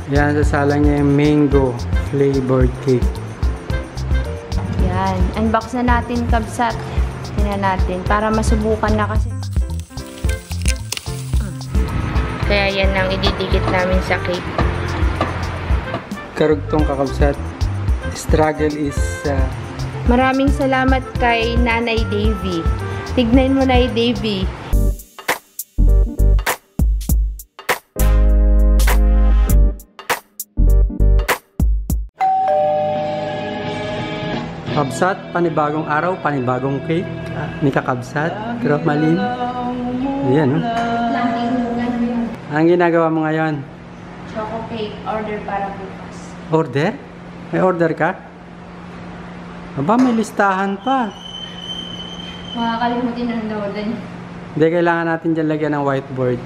Yan, sasalang niya yung mango flavored cake. Yan. Unbox na natin, kabsat. Tingnan natin. Para masubukan na kasi. Kaya yan ang ididikit namin sa cake. Karugtong kakabsat. Struggle is... Maraming salamat kay Nanay Davy. Tignan mo, Nanay Davy. Kabsat, panibagong araw, panibagong cake. Ni kakabsat. Gromalin. Ayan, no? Ang ginagawa mo ngayon? Choco cake. Order para bukas. Order? May order ka? Aba, may listahan pa. Makakalimutin ang order niya. Hindi, kailangan natin dyan lagyan ng whiteboard.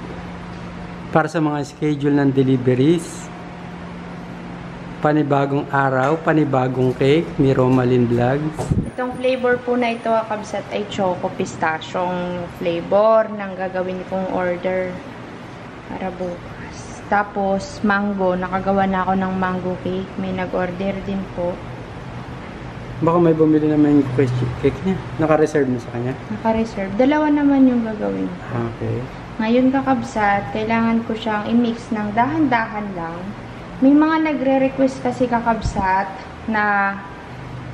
Para sa mga schedule ng deliveries. Panibagong araw, panibagong cake, ni Romalyn Vlogs. Itong flavor po na ito, kabsat, ay choco pistasyong flavor ng gagawin kong order para bukas. Tapos, mango. Nakagawa na ako ng mango cake. May nag-order din po. Baka may bumili naman yung cake niya. Naka-reserve na sa kanya? Naka-reserve. Dalawa naman yung gagawin. Okay. Ngayon, kakabsat, kailangan ko siyang i-mix ng dahan-dahan lang. May mga nagre-request kasi, kakabsat, na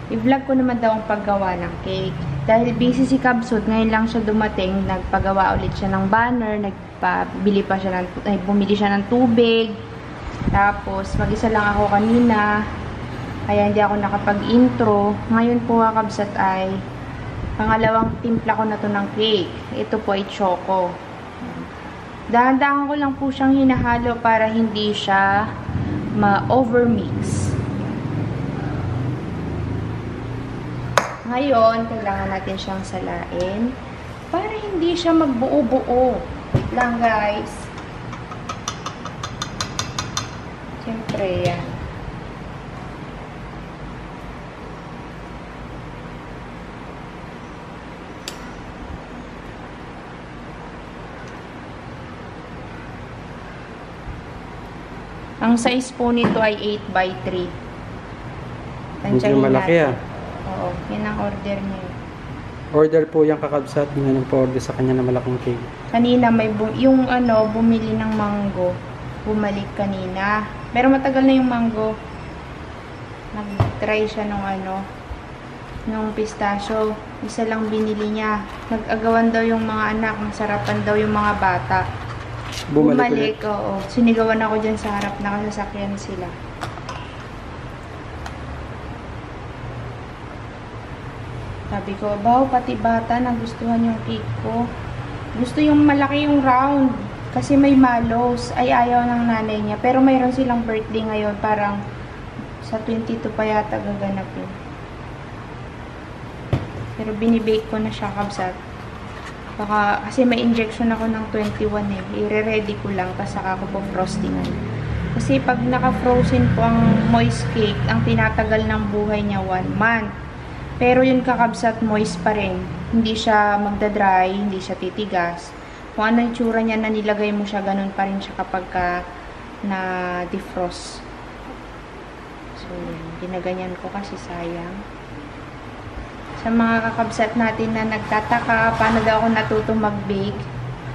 i-vlog ko naman daw ang paggawa ng cake. Dahil busy si Kabsut, ngayon lang siya dumating, nagpagawa ulit siya ng banner, bumili siya ng tubig. Tapos, mag-isa lang ako kanina, kaya hindi ako nakapag-intro. Ngayon po, kakabsat, ay pangalawang timpla ko na to ng cake. Ito po ay choco. Dahan-dahan ko lang po siyang hinahalo para hindi siya ma-overmix. Ngayon, kailangan natin siyang salain para hindi siya magbuo-buo. Wait lang, guys. Siyempre, yan. Ang size po nito ay 8x3. Medyo malaki natin. Oo, yan ang order niya. Order po yung kakabsat na nagpa-order sa kanya na malaking cake. Kanina may bumili ng mango. Bumalik kanina. Pero matagal na yung mango. Nag-try siya nung pistachio. Isa lang binili niya. Nag-agawan daw yung mga anak. Masarapan daw yung mga bata. Bumalik, oo. Sinigawan ako dyan sa harap, nakasasakyan sila. Sabi ko, pati bata nagustuhan yung cake ko. Gusto yung malaki yung round. Kasi may malos. Ay, ayaw ng nanay niya. Pero mayroon silang birthday ngayon. Parang sa 22 pa yata gaganapin. Pero binibake ko na siya, kabsat. Baka, kasi may injection ako ng 21 eh. I-ready ko lang, tapos saka ko po frostingan. Kasi pag naka-frozen po ang moist cake, ang tinatagal ng buhay niya 1 month. Pero yun, kakabsat, moist pa rin. Hindi siya magdadry, hindi siya titigas. Kung ano yung tsura niya na nilagay mo siya, ganun pa rin siya kapag na-defrost. So, yun. Ginaganyan ko kasi sayang. Sa mga kakabsat natin na nagtataka, paano daw ako natutong mag-bake,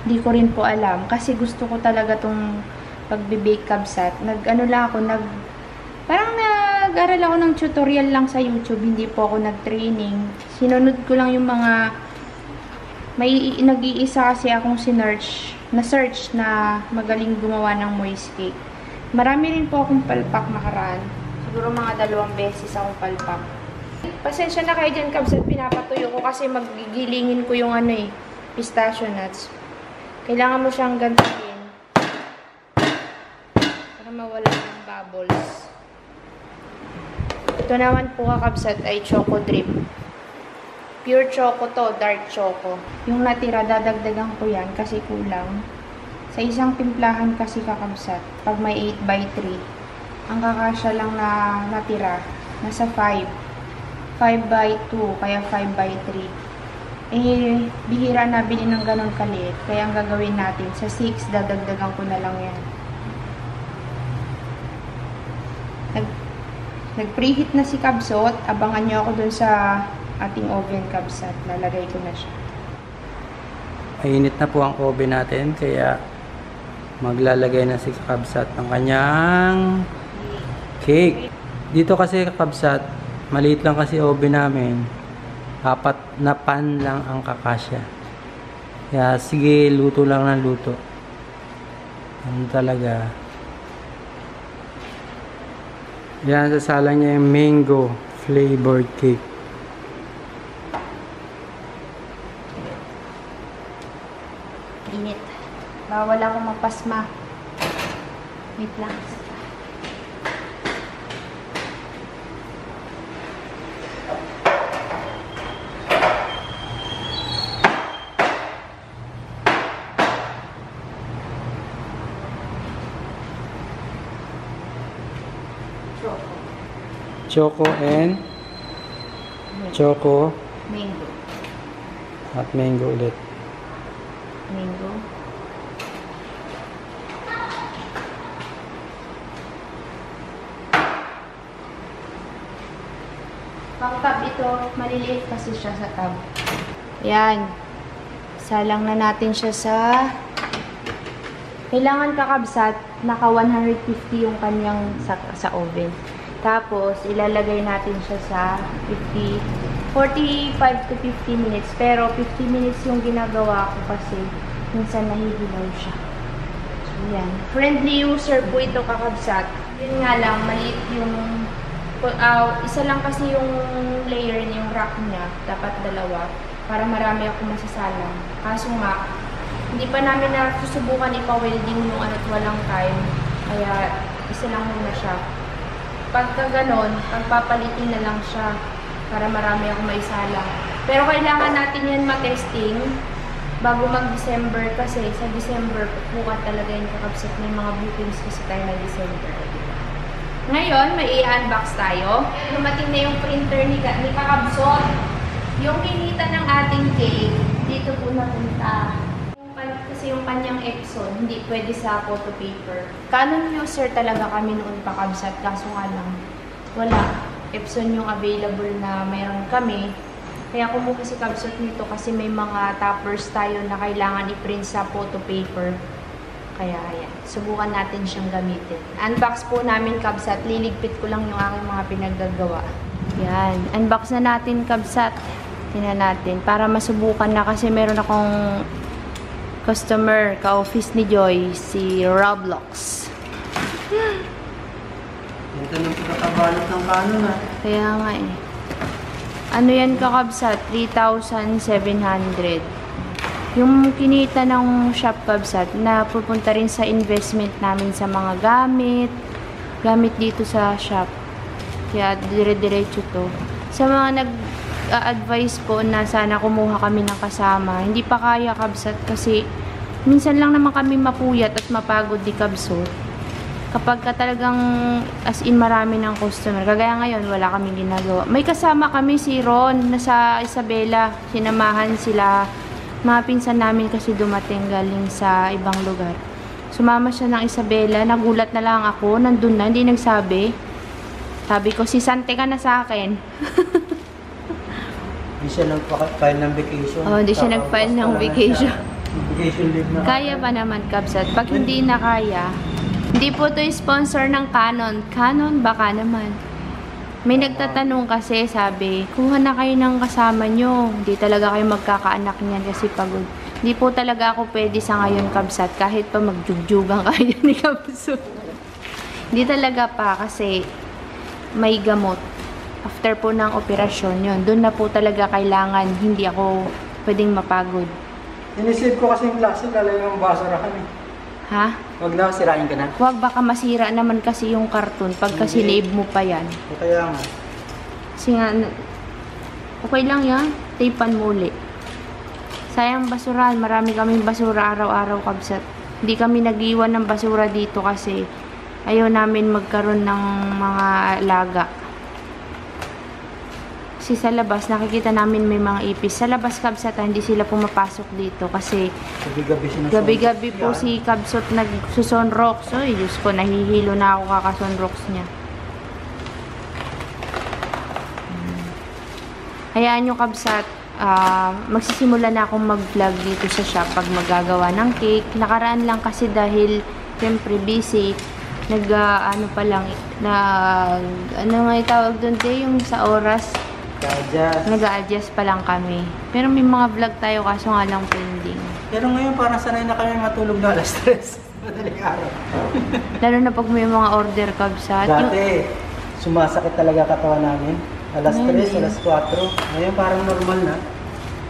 hindi ko rin po alam. Kasi gusto ko talaga tong pag-bake kabsat. Parang nag-aral ako ng tutorial lang sa YouTube, hindi po ako nag-training. Sinunod ko lang yung mga, may nag-iisa kasi akong na-search na magaling gumawa ng moist cake. Marami rin po akong palpak nakaraan. Siguro mga 2 beses akong palpak. Pasensya na kayo dyan, kabsat, pinapatuyo ko kasi magigilingin ko yung pistachio nuts. Kailangan mo siyang gantiin para mawala ng bubbles. Ito naman po, kakabsat, ay choco drip. Pure choco to, dark choco. Yung natira, dadagdagan ko yan kasi kulang. Sa isang timplahan kasi, kakabsat, pag may 8x3, ang kakasya lang na natira, nasa 5x2, kaya 5x3. Eh, bihira na bili ng ganun kaliit. Kaya ang gagawin natin, sa 6, dadagdagan ko na lang yan. Nag-preheat na si Kabsot. Abangan nyo ako dun sa ating oven, Kabsat. Lalagay ko na siya. Mainit na po ang oven natin, kaya maglalagay na si Kabsat ng kanyang cake. Dito kasi Kabsat, maliit lang kasi oven namin. 4 na pan lang ang kakasya. Kaya sige, luto lang ng luto. Ano talaga. Yan, sasalang niya yung mango flavored cake. Init. Bawal ako mapasma. Wait lang. Choco and choco Mango. at mango ulit. Mango. Pang tab ito, maliliit kasi siya sa tab. Yan. Salang na natin siya sa... Kailangan kakabsat, naka 150 yung kanyang sa oven. Tapos, ilalagay natin siya sa 45 to 50 minutes. Pero, 50 minutes yung ginagawa ko kasi minsan nahihilaw siya. So, yan. Friendly user po ito, kakabsat. Yun nga lang, maliit yung... isa lang kasi yung layer niya, yung rack niya. Dapat 2 para marami ako masasalang. Kaso nga, hindi pa namin nasusubukan ipa-welding yung ano't walang time. Kaya, isa lang muna siya. Pagka ganon, pagpapalitin na lang siya para marami ako maisalang. Pero kailangan natin yan matesting bago mag-December kasi sa December, bukat talaga yung kakabsat. May mga bookings kasi tayo na December. Ngayon, may i-unbox tayo. Dumating na yung printer ni Kakabsot. Yung kinita ng ating cake, dito po napunta. Kasi yung kanyang Epson, hindi pwede sa photo paper. Canon user talaga kami noon pa Kabsat, kaso nga lang, wala. Epson yung available na mayroon kami. Kaya kumuha si Kabsat nito kasi may mga toppers tayo na kailangan i-print sa photo paper. Kaya ayan, subukan natin siyang gamitin. Unbox po namin Kabsat, liligpit ko lang yung aking mga pinaggagawa. Yan, unbox na natin Kabsat. Tingnan natin, para masubukan na kasi meron akong customer, ka-office ni Joy, si Roblox. Ito nang pinakabalot ng Canon ah. Kaya nga eh. Ano yan kakabsat? 3,700. Yung kinita ng shop kabsat na pupunta rin sa investment namin sa mga gamit dito sa shop. Kaya dire-diretso to. Sa mga nag-advise po na sana kumuha kami ng kasama, hindi pa kaya kabsat kasi minsan lang naman kami mapuyat at mapagod di kabsot. Kapag ka talagang as in marami ng customer, kagaya ngayon wala kaming ginagawa. May kasama kami si Ron na sa Isabela, sinamahan sila. Mga pinsan namin kasi dumating galing sa ibang lugar. Sumama siya ng Isabela, nagulat na lang ako, nandun na, hindi nagsabi. Sabi ko, sisante ka na sa akin. Hindi siya nag-file ng vacation. Oh, hindi siya nag-file ng vacation. Vacation leave na. Kaya pa naman, Kabsat. Pag hindi na kaya, hindi po ito sponsor ng Canon. Canon, baka naman. May nagtatanong kasi, sabi, kuha na kayo ng kasama nyo. Hindi talaga kayo magkakaanak niyan kasi pagod. Hindi po talaga ako pwede sa ngayon, Kabsat. Kahit pa magjugjugan kayo ni Kabsat. Hindi talaga pa kasi may gamot. After po ng operasyon yun, doon na po talaga kailangan hindi ako pwedeng mapagod. Inisip ko kasi yung klase, talagang basurahan eh. Ha? Huwag na, sirain ka na. Huwag, baka masira naman kasi yung karton pagka sinave mo pa yan. O kaya nga. Kasi nga, okay lang yan. Tapean mo ulit. Sayang basurahan. Marami kaming basura araw-araw Kabsat. Hindi kami nag-iwan ng basura dito kasi ayaw namin magkaroon ng mga alaga. Kasi sa labas, nakikita namin may mga ipis. Sa labas, Kabsat, hindi sila pumapasok dito kasi gabi-gabi po si Kabsat nagsusonrox. Oy, Diyos ko, nahihilo na ako kakasonrox niya. Hayaan nyo kabsat, magsisimula na akong mag-vlog dito sa shop pag magagawa ng cake. Nakaraan lang kasi dahil siyempre busy, ano pa lang, ano nga itawag doon yung sa oras, nag-a-adjust pa lang kami. Pero may mga vlog tayo kaso nga lang pending. Pero ngayon parang sanay na kami matulog na alas 3. Madaling araw. Lalo na pag may mga order kabsat. Dati, sumasakit talaga katawan namin. Alas 3, alas 4. Ngayon parang normal na.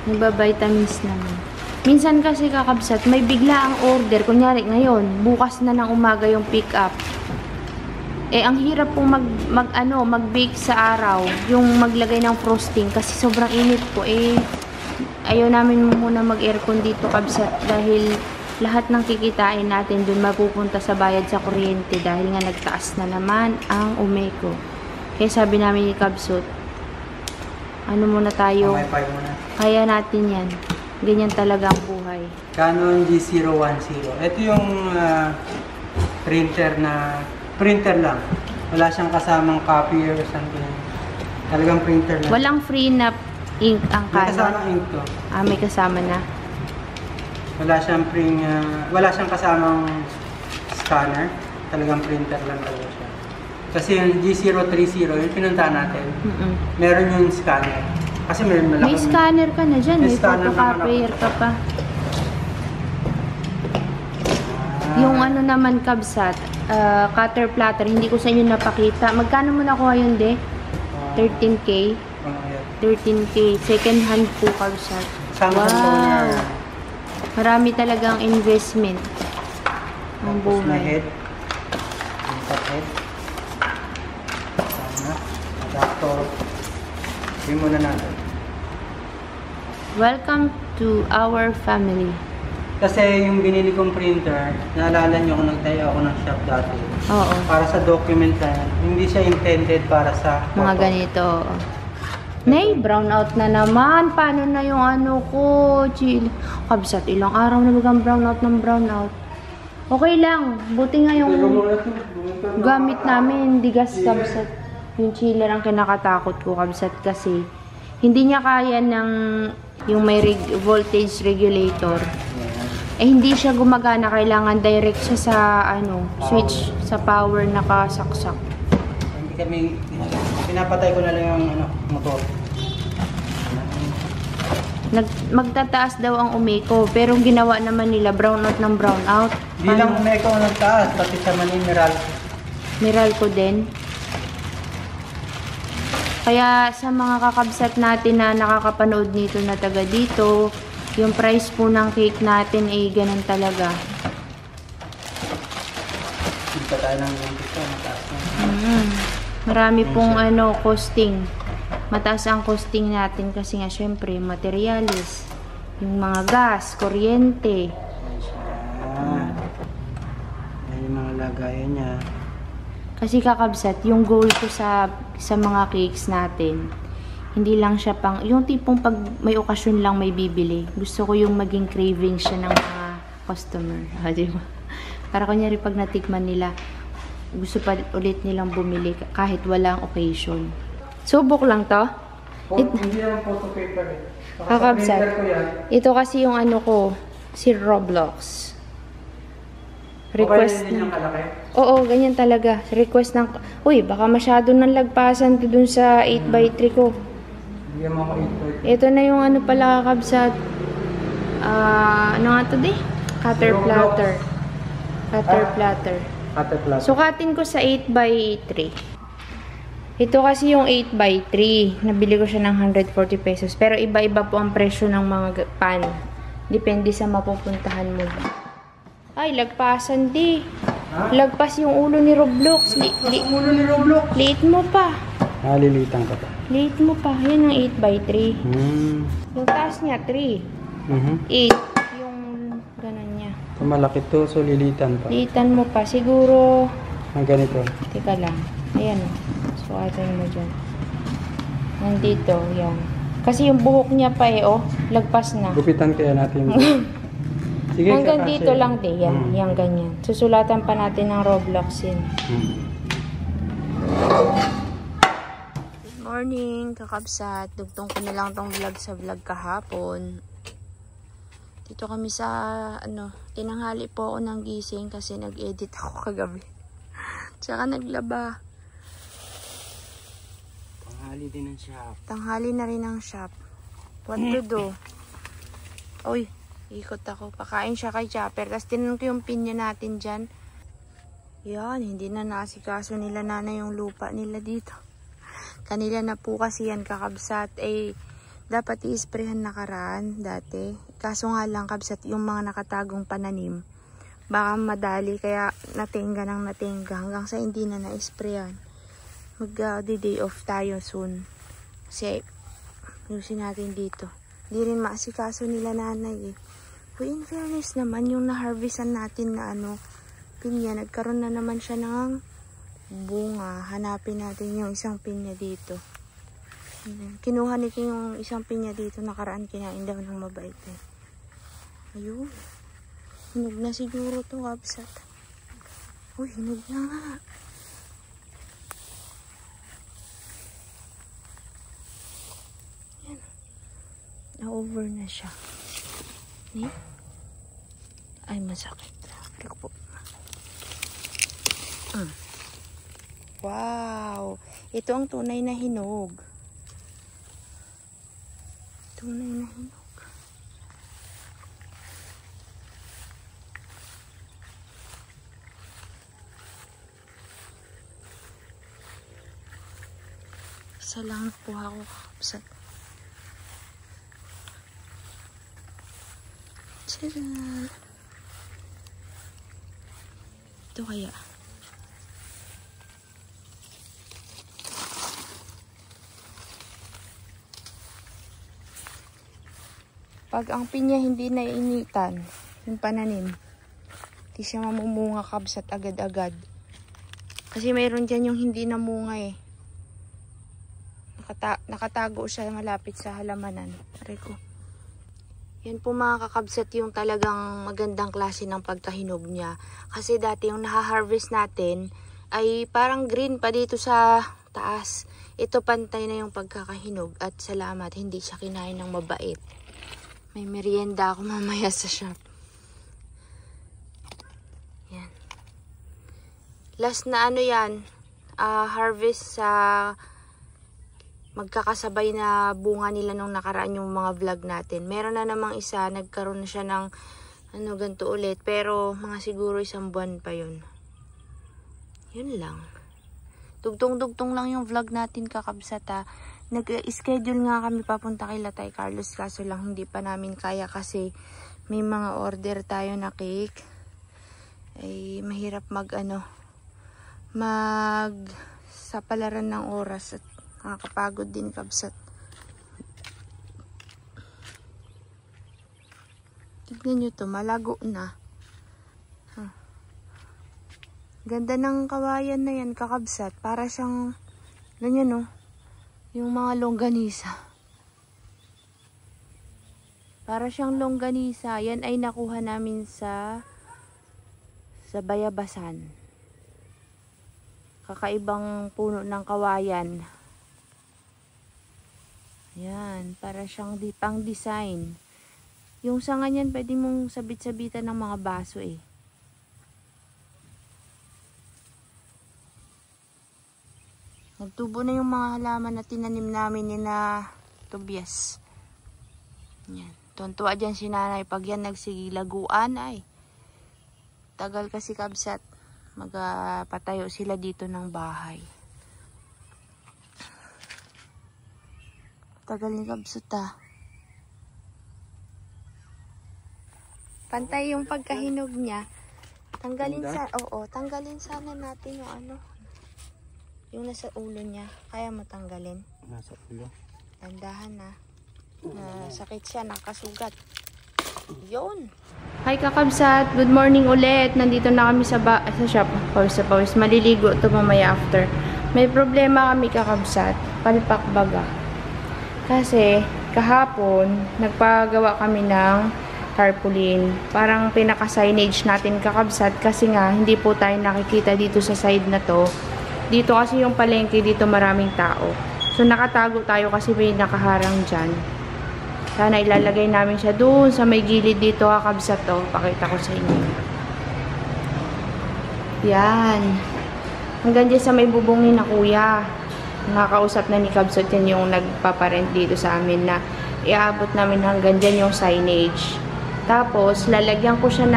Nagba-vitamins naman. Minsan kasi kakabsat, may bigla ang order. Kunyari ngayon, bukas na ng umaga yung pick up. Ang hirap pong mag-bake sa araw. Yung maglagay ng frosting kasi sobrang init po. Ayaw namin muna mag-aircon dito kabsat dahil lahat ng kikitain natin dun mapupunta sa bayad sa kuryente dahil nga nagtaas na naman ang Umeco. Kaya sabi namin ni Kabsut, ano muna tayo, kaya natin yan. Ganyan talaga ang buhay. Canon G010. Ito yung printer lang. Wala siyang kasamang copier or something. Talagang printer lang. Walang free na ink ang May Canon. kasamang ink to. May kasama na. Wala siyang kasamang scanner. Talagang printer lang talaga siya. Kasi yung G030, yung pinuntahan natin, meron yung scanner. Kasi meron malaki. May scanner ka na dyan. May photocopier ka pa. Yung ano naman kabsat, cutter platter, hindi ko sa inyo napakita. Magkano mo nakuha yun, de? 13K? 13K. Second hand po kabsat. Wow! Marami talagang investment. Ang buhay. Head. Head. Adapter. Hindi muna natin. Welcome to our family. Kasi yung binili kong printer, naalala nyo kung nagtayo ako ng shop dati. Oo. Para sa document lang. Hindi siya intended para sa mga ganito. Nay, brownout na naman. Paano na yung ano ko? Chill. Kabsat, ilang araw na bagang brownout ng brownout. Okay lang. Buti nga yung gamit namin. Digas kabsat. Yung chiller ang kinakatakot ko kabsat kasi hindi niya kaya ng yung may voltage regulator. Hindi siya gumagana. Kailangan direct siya sa switch sa power nakasaksak. Hindi kami, pinapatay ko na lang yung motor. Magtataas daw ang Umeco, pero ginawa naman nila brownout ng brownout. Hindi lang Umeco ang nagtaas, pati sa Meralco. Meralco din. Kaya sa mga kakabsat natin na nakakapanood nito na taga dito, yung price po ng cake natin ay ganun talaga. Hindi pa tayo ng dito, mataas na. Marami pong costing. Mataas ang costing natin kasi nga syempre materialis. Yung mga gas, kuryente. Yan yung mga lagayan niya. Kasi kakabsat, yung goal ko sa mga cakes natin, hindi lang siya pang, yung tipong pag may okasyon lang may bibili. Gusto ko yung maging craving siya ng mga customer. Diba? Para kunyari pag natikman nila, gusto pa ulit nilang bumili kahit walang occasion. Subok lang to. Hindi naman photo paper eh. Kakabsat. Ito kasi yung ko, si Roblox. Request ng kalaki? Oo, ganyan talaga. Request ng, baka masyado nang lagpasan to dun sa 8x3 ko. Hindi mo ako 8x3. Ito na yung pala kakabsat. Ano nga to di? Cutter platter. Cutter platter. Cutter platter. Sukatin ko sa 8x3. Ito kasi yung 8x3. Nabili ko siya ng 140 pesos. Pero iba-iba po ang presyo ng mga pan. Depende sa mapupuntahan mo. Ay, lagpasan di. Ha? Lagpas yung ulo ni Roblox. Ulo ni Roblox? Liit mo pa. Lilitan ka pa. Liit mo pa. Yan ang 8x3. Yung taas niya, 3. 8. Yung ganun niya. So, malaki to, so lilitan pa. Liitan mo pa. Siguro... Ang ganito. Teka lang. Ayan o. Sukatin mo dyan. Nandito. Yan. Kasi yung buhok niya pa lagpas na. Gupitan kaya natin. Sige, hanggang dito lang din. Yan. Yan ganyan. Susulatan pa natin ng Roblox yun. morning, kakabsat. Dugtong ko na lang tong vlog sa vlog kahapon. Dito kami sa, tinanghali po ako ng gising kasi nag-edit ako kagabi. Tsaka naglaba. Tanghali din ang shop. Tanghali na rin ang shop. What to do? Uy, ikot ako. Pakain siya kay Chopper. Tapos tinanong ko yung pinya natin dyan. Yan, hindi na naasikaso nila nanay yung lupa nila dito. Kanila na po kasi yan kakabsat. Dapat i-sprayhan nakaraan dati. Kaso nga lang kabsat yung mga nakatagong pananim. Baka madali kaya natingga ng natingga hanggang sa hindi na na-sprayan. Mag-day off tayo soon. Kasi ayusin natin dito. Hindi rin maasikaso nila nanay eh. In fairness naman yung na-harvestan natin na pinya. Nagkaroon na naman siya ng bunga. Hanapin natin yung isang pinya dito. Kinuha nito yung isang pinya dito. Nakaraan kinain daw ng mabait eh. Ayun. Hinog na siguro to kabsat. Uy, hinog na nga. Yan. Na-over na siya. Ay, masakit. Ito po. Wow! Ito ang tunay na hinog. Tunay na hinog. Isa lang po ako kakabsat. Tcharam! Ito kaya. Pag ang pinya hindi nainitan, yung pananim, hindi siya mamumunga kabsat agad-agad. Kasi mayroon dyan yung hindi namunga eh. Nakatago siya malapit sa halamanan. Aray ko. Yan po mga kakabsat yung talagang magandang klase ng pagkahinog niya. Kasi dati yung nahaharvest natin ay parang green pa dito sa taas. Ito pantay na yung pagkakahinog at salamat hindi siya kinain ng mabait. May merienda ako mamaya sa shop. Yan. Last na yan, harvest sa magkakasabay na bunga nila nung nakaraan yung mga vlog natin. Meron na namang isa, nagkaroon na siya ng ganito ulit. Pero mga siguro 1 buwan pa yun. Yun lang. Dugtong-dugtong lang yung vlog natin kakabsat ha. Nag-schedule nga kami papunta kay Latay Carlos kaso lang hindi pa namin kaya kasi may mga order tayo na cake. Ay mahirap sa palaran ng oras at nakakapagod din kabsat. Tignan nyo to, malago na. Ganda ng kawayan na yan kakabsat. Para siyang ganyan yung mga longganisa. Para siyang longganisa. Yan ay nakuha namin sa Bayabasan. Kakaibang puno ng kawayan. Yan. Para siyang pang design. Yung sanga niyan pwede mong sabit-sabitan ng mga baso eh. Nagtubo na yung mga halaman na tinanim namin ni na Tobias. Yan. Tuntua dyan si nanay. Pag yan nagsigilaguan ay. Tagal kasi kabsat. Magpatayo sila dito ng bahay. Tagal ni kabsat ah. Pantay yung pagkahinog niya. Tanggalin sana natin yung yung nasa ulo niya. Kaya mo tanggalin? Nasa ulo. Tandahan na. Sakit siya, nakasugat. Yun. Hi kakabsat, good morning ulit. Nandito na kami sa shop. Pawis. Maliligo to mamaya after. May problema kami kakabsat. Palpak baga. Kasi kahapon, nagpagawa kami ng tarpaulin. Parang pinaka-signage natin kakabsat. Kasi nga, hindi po tayo nakikita dito sa side na to. Dito kasi yung palengke, dito maraming tao. So, So, nakatago tayo kasi may nakaharang dyan. Sana ilalagay namin siya doon sa may gilid dito, kakabsat to. Pakita ko sa inyo. Yan. Hanggang dyan sa may bubungin na kuya. Nakakausap na ni Kabsat yan yung nagpaparent dito sa amin na iaabot namin hanggang dyan yung signage. Tapos, lalagyan ko siya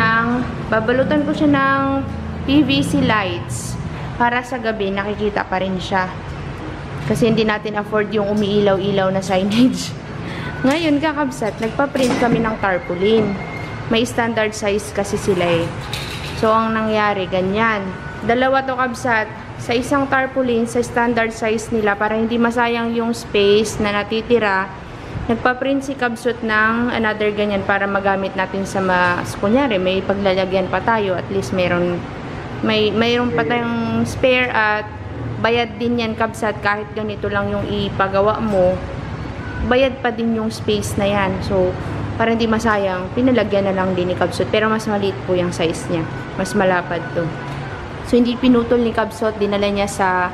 babalutan ko siya ng PVC lights para sa gabi nakikita pa rin siya. Kasi hindi natin afford yung umiilaw-ilaw na signage. Ngayon, kakabsat, nagpa-print kami ng tarpaulin. May standard size kasi sila eh. So, ang nangyari, ganyan. Dalawa to kabsat. Sa isang tarpaulin, sa standard size nila, para hindi masayang yung space na natitira, nagpa-print si Kabsat ng another ganyan para magamit natin sa kunyari, may paglalagyan pa tayo, at least mayroon pa tayong spare at bayad din yan Kabsat, kahit ganito lang yung ipagawa mo, bayad pa din yung space na yan. So, para hindi masayang, pinalagyan na lang din ni Kabsat, pero mas maliit po yung size niya, mas malapad to. So, hindi pinutol ni Kabsat, dinala niya sa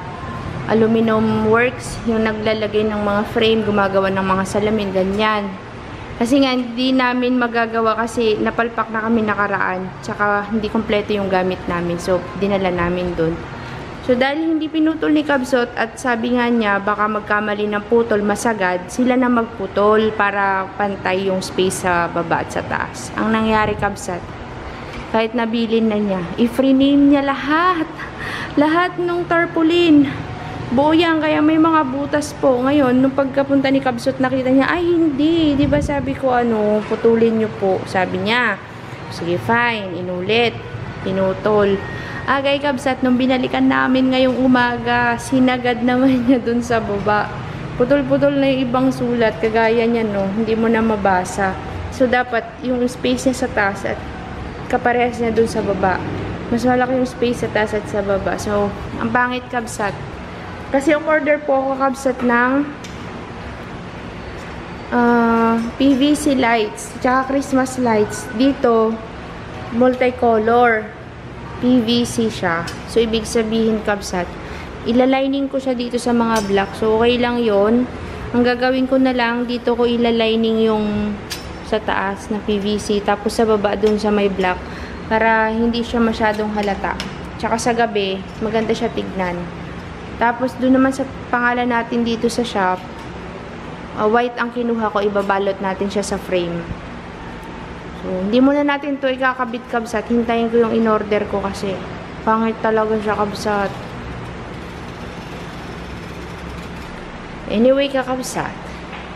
aluminum works, yung naglalagay ng mga frame, gumagawa ng mga salamin, ganyan. Kasi nga, hindi namin magagawa kasi napalpak na kami nakaraan, tsaka hindi kompleto yung gamit namin. So, dinala namin dun. So, dahil hindi pinutol ni Kabsat at sabi nga niya, baka magkamali ng putol, masagad, sila na magputol para pantay yung space sa baba at sa taas. Ang nangyari Kabsat, kahit nabilin na niya, i-frame niya lahat ng tarpaulin. Buo yan, kaya may mga butas po. Ngayon, nung pagkapunta ni Kabsat, nakita niya, ay hindi, di ba sabi ko putulin niyo po. Sabi niya, sige fine, inulit, pinutol. Kay Kabsat, nung binalikan namin ngayong umaga, sinagad naman niya dun sa baba. Putol-putol na yung ibang sulat, kagaya niya hindi mo na mabasa. So, dapat yung space niya sa taas at kaparehas niya dun sa baba. Mas malaki yung space sa taas at sa baba. So, ang pangit Kabsat. Kasi yung order po ako Kabsat ng PVC lights, tsaka Christmas lights. Dito, multicolor. PVC siya. So, ibig sabihin Kabsat, ilalining ko siya dito sa mga black. So, okay lang yon. Ang gagawin ko na lang, dito ko ilalining yung sa taas na PVC, tapos sa baba dun sa may black para hindi siya masyadong halata. Tsaka sa gabi, maganda siya tignan. Tapos dun naman sa pangalan natin dito sa shop, white ang kinuha ko, ibabalot natin siya sa frame. So, hindi muna natin to ikakabit Kabsat. Hintayin ko yung in-order ko kasi pangit talaga siya Kabsat. Anyway Kabsat,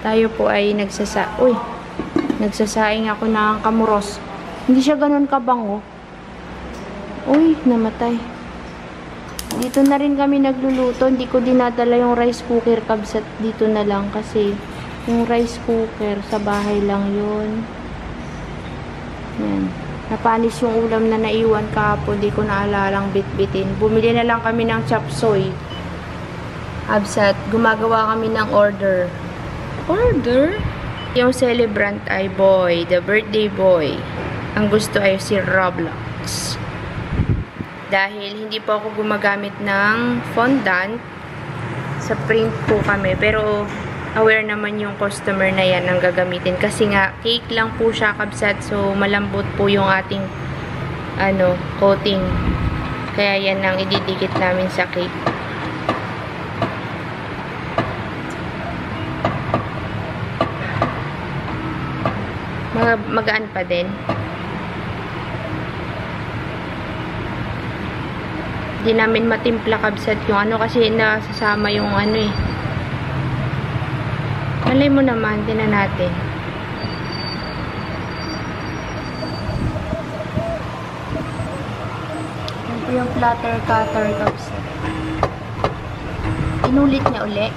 tayo po ay nagsasaing ako ng kamuros. Hindi siya ganun kabango. Uy, namatay. Dito na rin kami nagluluto. Hindi ko dinadala yung rice cooker Kabsat. Dito na lang kasi yung rice cooker sa bahay lang yun. Yan. Napanis yung ulam na naiwan kahapon. Di ko naalalang bitbitin. Bumili na lang kami ng chop suey. Kabsat, gumagawa kami ng order. Order? Yung celebrant ay boy, the birthday boy. Ang gusto ay si Roblox. Dahil hindi po ako gumagamit ng fondant, sa print po kami. Pero aware naman yung customer na yan ang gagamitin. Kasi nga, cake lang po siya Kabsat. So, malambot po yung ating coating. Kaya yan ang ididikit namin sa cake. Magaan pa din. Hindi namin matimpla Kabsat yung kasi nasasama yung Malay mo naman, tinan natin. Yan po yung platter cutter Kabsat. Inulit niya uli.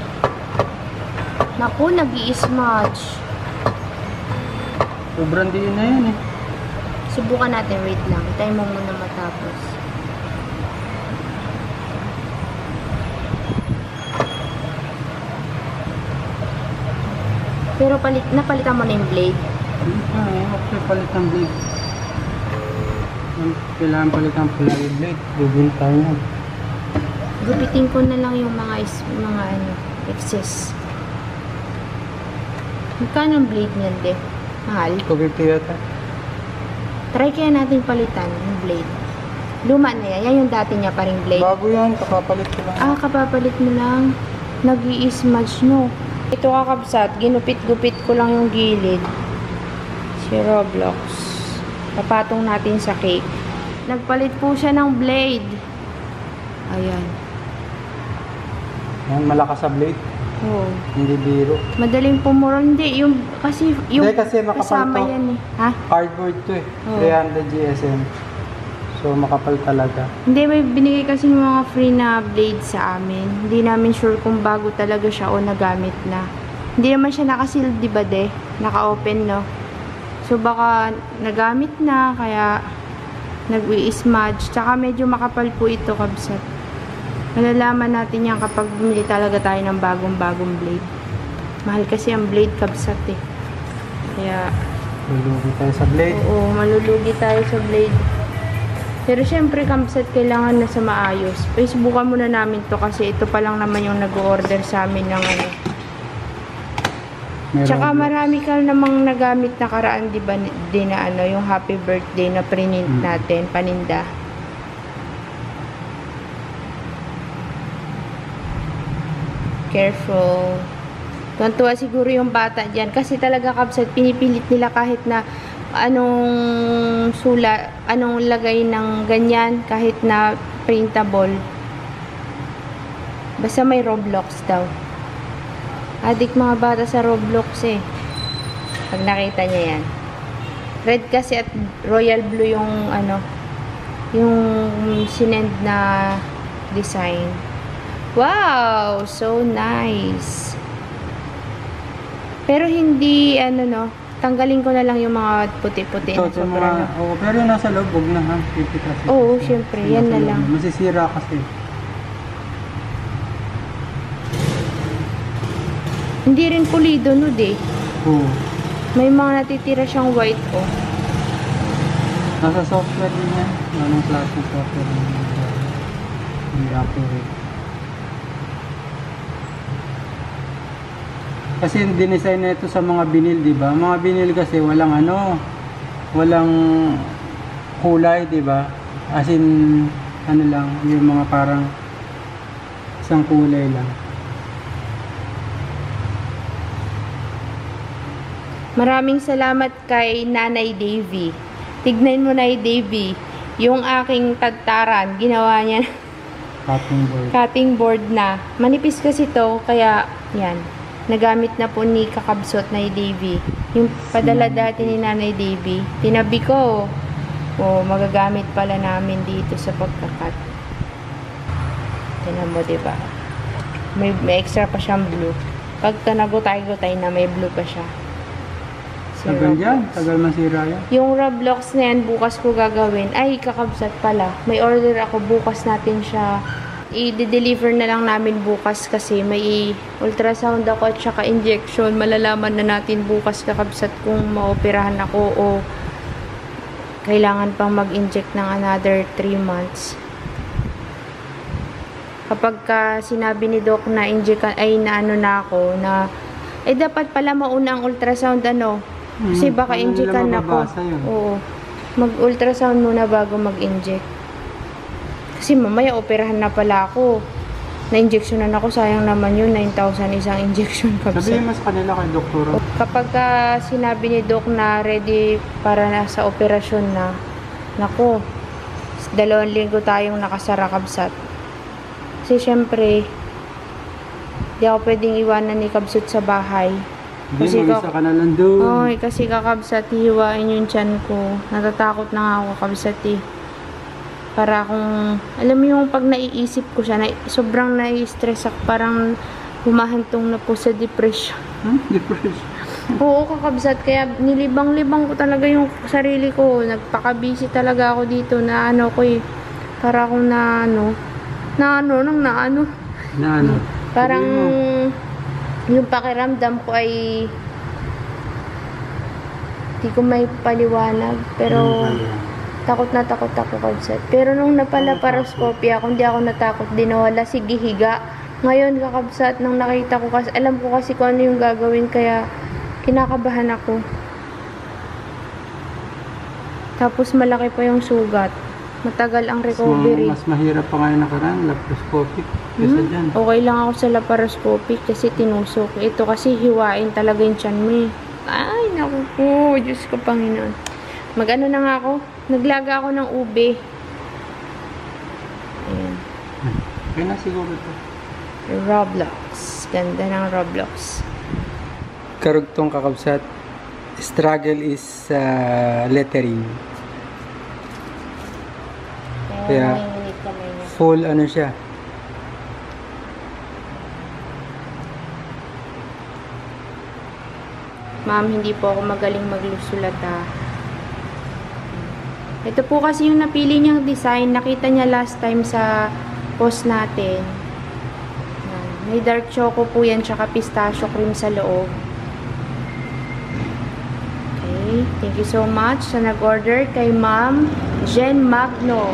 Naku, nag-i-smudge. Sobrang diin na yan Subukan natin, wait lang. Tayo mo muna matapos. Pero napalitan mo na yung blade? Okay, palit ang blade. Kailangan palitan pala yung blade. Bubuntaw yan. Gupitin ko na lang yung mga excess. Magkano ang blade niyan, de? Mahal. 250 yata. Try kaya natin palitan yung blade. Luma na yan. Yan yung dati niya pa ring blade. Bago yan, kapapalit ko lang. Ah, kapapalit mo lang. Nag-i-smudge, no? Ito kakabsat, ginupit-gupit ko lang yung gilid. Si Roblox. Papatong natin sa cake. Nagpalit po siya ng blade. Ayan. Yan, malakas sa blade. Oh. Hindi biro. Madaling pumuro. Hindi, yung, kasi, yung Hindi, kasi makapal kasama to. yan eh. Ha? Cardboard to eh. Oo. 300 GSM. So, makapal talaga. Hindi, may binigay kasi yung mga free na blade sa amin. Hindi namin sure kung bago talaga siya o nagamit na. Hindi naman siya nakaseal, di ba, de? Naka-open, no? So, baka nagamit na, kaya nag-i-smudge. Tsaka medyo makapal po ito, kabsat. Malalaman natin yan kapag bumili talaga tayo ng bagong-bagong blade. Mahal kasi ang blade, kabsat, eh. Kaya, Lulugi tayo sa blade. oo, malulugi tayo sa blade. Pero syempre, kabsat, kailangan na sa maayos. Facebookan muna namin to kasi ito pa lang naman yung nag-order sa amin ng ano. Meron Tsaka blade. marami ka namang nagamit na karaan, di ba, din na ano, yung happy birthday na print natin, paninda. Careful. Tuwan-tuwa siguro yung bata dyan. Kasi talaga, kabsat, pinipilit nila kahit na anong anong lagay ng ganyan, kahit na printable. Basta may Roblox daw. Adik mga bata sa Roblox eh. Pag nakita niya yan. Red kasi at royal blue yung ano, yung sinend na design. Wow! So nice! Pero hindi, ano no, tanggalin ko na lang yung mga puti-puti na Ito, sobra na. oh, pero nasa loob, huwag na ha. Pipi kasi. Oo, syempre, yan na lang. Masisira kasi. Hindi rin pulido, no, de. Oo. May mga natitira siyang white, oh. Nasa software din yan. Anong klase ng software din yan? Hindi accurate. Kasi dinesign na ito sa mga vinyl, di ba? Mga vinyl kasi walang ano, walang kulay, di ba? As in, ano lang, yung mga parang isang kulay lang. Maraming salamat kay Nanay Davy. Tignan mo, Nanay Davy, yung aking tagtaran, ginawa niya Cutting board. cutting board na. Manipis kasi to, kaya yan. Nagamit na po ni kakabsot Nanay Davy. Yung padala dati ni Nanay Davy, tinabi ko. O, magagamit pala namin dito sa pagkakat. Tignan mo, diba? May extra pa siyang blue. Pag nagutay-gutay na, may blue pa siya. Si Tagal yan. Roblox. Tagal masira yan. Yung Roblox na yan, bukas ko gagawin. Ay, kakabsat pala. May order ako, bukas natin siya i-deliver na lang namin bukas kasi may ultrasound ako at saka injection. Malalaman na natin bukas, kakabsat, kung maoperahan ako o kailangan pang mag-inject ng another 3 months. Kapag sinabi ni Doc na inject, ay na ano na ako, na dapat pala mauna ang ultrasound, ano, kasi baka Paano nila injectan ako. mababasa yun? Oo. Mag-ultrasound muna bago mag-inject. Kasi mamaya operahan na pala ako. Na-injectionan ako, sayang naman yun, 9,000 isang injection. Sabihin mo sa kanila kay doktora. Kapag sinabi ni Doc na ready para na sa operasyon na, naku, 2 linggo tayong nakasara, kabsat. Kasi syempre, di ako pwedeng iwanan ni kabsat sa bahay. Hindi, mag-isa ka na lang doon. Oy, kasi kakabsat, hiwain yung tiyan ko. Natatakot na nga ako, kabsat eh. Para kung, alam mo yung pag naiisip ko siya, sobrang nai-stress ako, parang humahantong na po sa depression. Depression. Oo, kakabsat, kaya nilibang-libang ko talaga yung sarili ko. Nagpaka-busy talaga ako dito na ano ko eh. Para akong na ano. Parang yung pakiramdam ko ay di ko may paliwanag, pero takot na takot ako, kabsat. Pero nung napalaparoscopy ako, hindi ako natakot din, nawala, sige higa, Ngayon, kakabsat, nang nakita ko kasi, alam ko kasi kung ano yung gagawin, kaya kinakabahan ako. Tapos malaki pa yung sugat. Matagal ang recovery. Mas mahirap pa ngayon nakaraan, laparoscopic. Kesa dyan. Okay lang ako sa laparoscopic kasi tinusok. Ito kasi hiwain talaga yung tiyan mo eh. Ay, naku po. Diyos ko, Panginoon. Mag-ano na nga ako? Naglaga ako ng ube. Ayan. Okay na siguro ito. Roblox. Ganda ng Roblox. Karugtong kakabsat. Struggle is lettering. Kaya, full ano siya. Ma'am, hindi po ako magaling magsulat ah. Ito po kasi yung napili niyang design. Nakita niya last time sa post natin. Yan. May dark choco po yan, tsaka pistachio cream sa loob. Okay, thank you so much sa nag-order kay Ma'am Jen Magno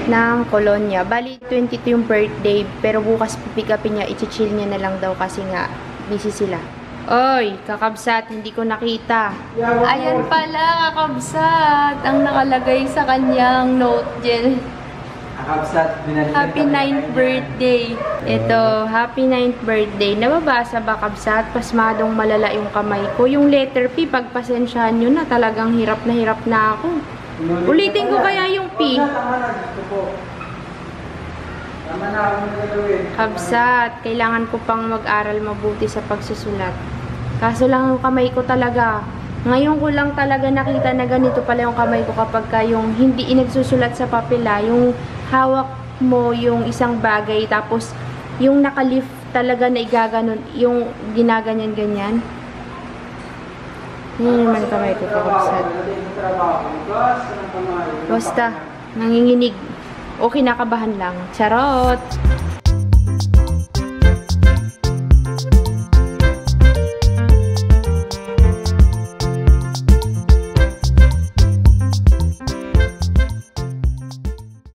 ng Colonia. Bali, 22 yung birthday, pero bukas pipick upin niya, i-chill niya na lang daw kasi nga, busy sila. Oy, kakabsat, hindi ko nakita. Ayan pala, kakabsat, ang nakalagay sa kanyang note dyan. Kakabsat, binalikan. Happy 9th birthday. Ito, happy 9th birthday. Nababasa ba, kabsat? Pasmadong malala yung kamay ko. Yung letter P, pagpasensyahan nyo na, talagang hirap na ako. Ulitin ko kaya yung P. Kabsat, kailangan ko pang mag-aral mabuti sa pagsusulat. Kaso lang yung kamay ko talaga. Ngayon ko lang talaga nakita na ganito pala yung kamay ko kapag yung hindi inagsusulat sa papela. Yung hawak mo yung isang bagay tapos yung nakalift talaga na igaganon. Yung ginaganyan-ganyan. Yan naman kamay ko, kakabsat. Basta, nanginginig. O kinakabahan lang. Charot!